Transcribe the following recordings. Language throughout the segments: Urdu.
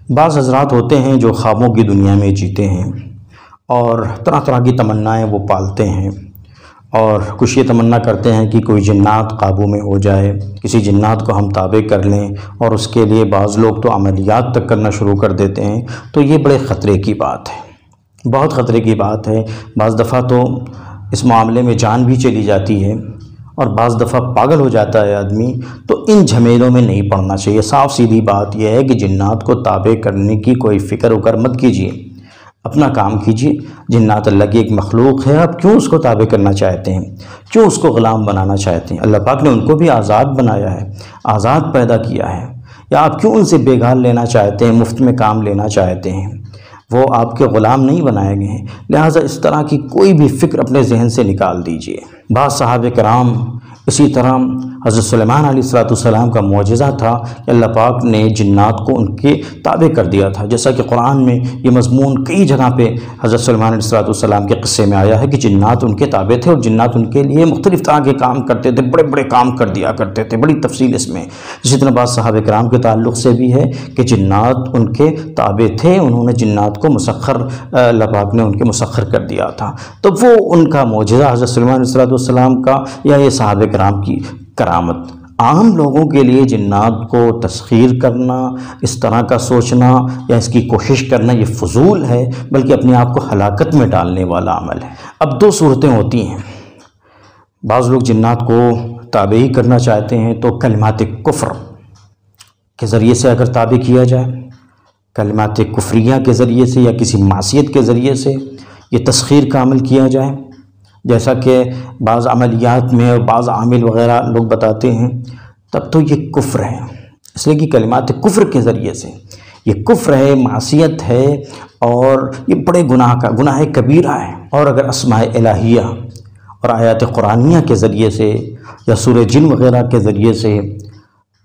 بعض حضرات ہوتے ہیں جو خوابوں کی دنیا میں جیتے ہیں اور طرح طرح کی تمنائیں وہ پالتے ہیں، اور کچھ یہ تمنا کرتے ہیں کہ کوئی جنات قابو میں ہو جائے، کسی جنات کو ہم تابع کر لیں، اور اس کے لیے بعض لوگ تو عملیات تک کرنا شروع کر دیتے ہیں۔ تو یہ بڑے خطرے کی بات ہے، بہت خطرے کی بات ہے۔ بعض دفعہ تو اس معاملے میں جان بھی چلی جاتی ہے، اور بعض دفعہ پاگل ہو جاتا ہے آدمی۔ تو ان جھمیلوں میں نہیں پڑنا چاہیے۔ صاف سیدھی بات یہ ہے کہ جنات کو تابع کرنے کی کوئی فکر وکر مت کیجیے، اپنا کام کیجیے۔ جنات اللہ کی ایک مخلوق ہے، آپ کیوں اس کو تابع کرنا چاہتے ہیں؟ کیوں اس کو غلام بنانا چاہتے ہیں؟ اللہ پاک نے ان کو بھی آزاد بنایا ہے، آزاد پیدا کیا ہے، یا آپ کیوں ان سے بیگار لینا چاہتے ہیں، مفت میں کام لینا چاہتے ہیں؟ وہ آپ کے غلام نہیں بنائے گئے ہیں، لہٰذا اس طرح کی کوئی بھی فکر اپنے ذہن سے نکال دیجئے۔ بعض صحابہ کرام اسی طرح حضرت سلیمان علیہ السلام کا معجزہ تھا کہ اللہ پاک نے جنات کو ان کے تابع کر دیا تھا، جیسا کہ قرآن میں یہ مضمون کئی جگہ پہ حضرت سلیمان علیہ السلام کے قصے میں آیا ہے کہ جنات ان کے تابع تھے، اور جنات ان کے لیے مختلف طرح کے کام کرتے تھے، بڑے بڑے کام کر دیا کرتے تھے، بڑی تفصیل اس میں۔ اسی طرح بعض صحابہ کرام کے تعلق سے بھی ہے کہ جنات ان کے تابع تھے، انہوں نے جنات کو مسخر، اللہ پاک نے ان کے مسخر کر دیا تھا۔ تو وہ ان کا معجزہ حضرت سلیمان علیہ السلام کا، یا یہ صحابہ کرام کی کرامت۔ عام لوگوں کے لیے جنات کو تسخیر کرنا، اس طرح کا سوچنا یا اس کی کوشش کرنا یہ فضول ہے، بلکہ اپنے آپ کو ہلاکت میں ڈالنے والا عمل ہے۔ اب دو صورتیں ہوتی ہیں، بعض لوگ جنات کو تابع کرنا چاہتے ہیں تو کلمات کفر کے ذریعے سے اگر تابع کیا جائے، کلمات کفریہ کے ذریعے سے یا کسی معصیت کے ذریعے سے یہ تسخیر کا عمل کیا جائے، جیسا کہ بعض عملیات میں اور بعض عامل وغیرہ لوگ بتاتے ہیں، تب تو یہ کفر ہے، اس لیے کہ کلمات کفر کے ذریعے سے یہ کفر ہے، معصیت ہے، اور یہ بڑے گناہ کبیرہ ہے۔ اور اگر اسماء الہیہ اور آیات قرآنیہ کے ذریعے سے یا سورہ جن وغیرہ کے ذریعے سے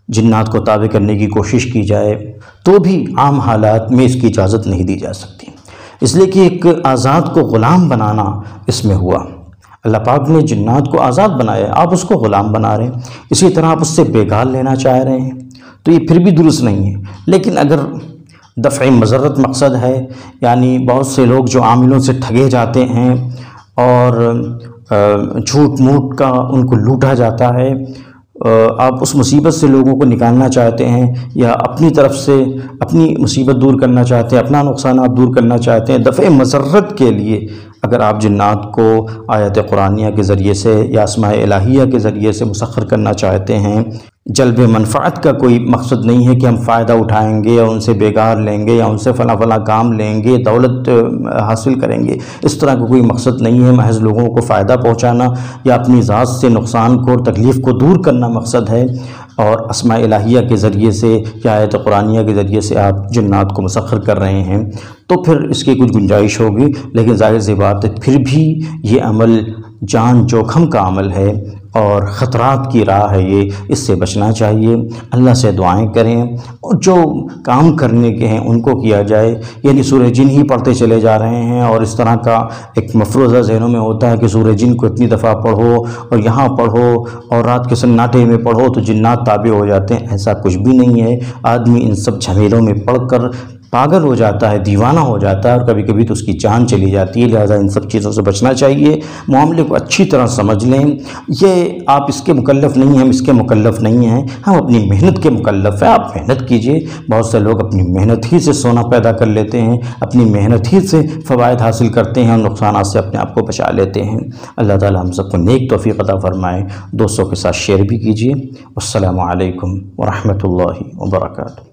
جنات کو تابع کرنے کی کوشش کی جائے تو بھی عام حالات میں اس کی اجازت نہیں دی جا سکتی، اس لیے کہ ایک آزاد کو غلام بنانا اس میں ہوا۔ اللہ پاک نے جنات کو آزاد بنایا، آپ اس کو غلام بنا رہے ہیں، اسی طرح آپ اس سے بیگار لینا چاہ رہے ہیں، تو یہ پھر بھی درست نہیں ہے۔ لیکن اگر دفع مضرت مقصد ہے، یعنی بہت سے لوگ جو عاملوں سے ٹھگے جاتے ہیں اور جھوٹ موٹ کا ان کو لوٹا جاتا ہے، آپ اس مصیبت سے لوگوں کو نکالنا چاہتے ہیں، یا اپنی طرف سے اپنی مصیبت دور کرنا چاہتے ہیں، اپنا نقصانات دور کرنا چاہتے ہیں، دفع مضرت کے لیے اگر آپ جنات کو آیات قرآنیہ کے ذریعے سے یا اسماء الہیہ کے ذریعے سے مسخر کرنا چاہتے ہیں، جلب منفعت کا کوئی مقصد نہیں ہے کہ ہم فائدہ اٹھائیں گے یا ان سے بیگار لیں گے یا ان سے فلاں فلاں کام لیں گے، دولت حاصل کریں گے، اس طرح کا کوئی مقصد نہیں ہے۔ محض لوگوں کو فائدہ پہنچانا یا اپنی ذات سے نقصان کو اور تکلیف کو دور کرنا مقصد ہے، اور اسماء الہیہ کے ذریعے سے یا آیت قرآنیہ کے ذریعے سے آپ جنات کو مسخر کر رہے ہیں، تو پھر اس کی کچھ گنجائش ہوگی، لیکن ظاہر سی بات ہے پھر بھی یہ عمل جان جوکھم کا عمل ہے اور خطرات کی راہ ہے، یہ اس سے بچنا چاہیے۔ اللہ سے دعائیں کریں اور جو کام کرنے کے ہیں ان کو کیا جائے، یعنی سورہ جن ہی پڑھتے چلے جا رہے ہیں، اور اس طرح کا ایک مفروضہ ذہنوں میں ہوتا ہے کہ سورہ جن کو اتنی دفعہ پڑھو اور یہاں پڑھو اور رات کے سناٹے میں پڑھو تو جنات تابع ہو جاتے ہیں، ایسا کچھ بھی نہیں ہے۔ آدمی ان سب جھمیلوں میں پڑھ کر پاگل ہو جاتا ہے، دیوانہ ہو جاتا ہے، اور کبھی کبھی تو اس کی جان چلی جاتی ہے، لہذا ان سب چیزوں سے بچنا چاہیے۔ معاملے کو اچھی طرح سمجھ لیں، یہ آپ اس کے مکلف نہیں ہیں، ہم اس کے مکلف نہیں ہیں، ہم اپنی محنت کے مکلف ہیں۔ آپ محنت کیجئے، بہت سے لوگ اپنی محنت ہی سے سونا پیدا کر لیتے ہیں، اپنی محنت ہی سے فوائد حاصل کرتے ہیں اور نقصانات سے اپنے آپ کو بچا لیتے ہیں۔ اللہ تعالی ہم سب کو نیک توفیق عطا فرمائے۔ دوستوں کے ساتھ شیئر بھی کیجئے۔ السلام علیکم ورحمۃ اللہ وبرکاتہ۔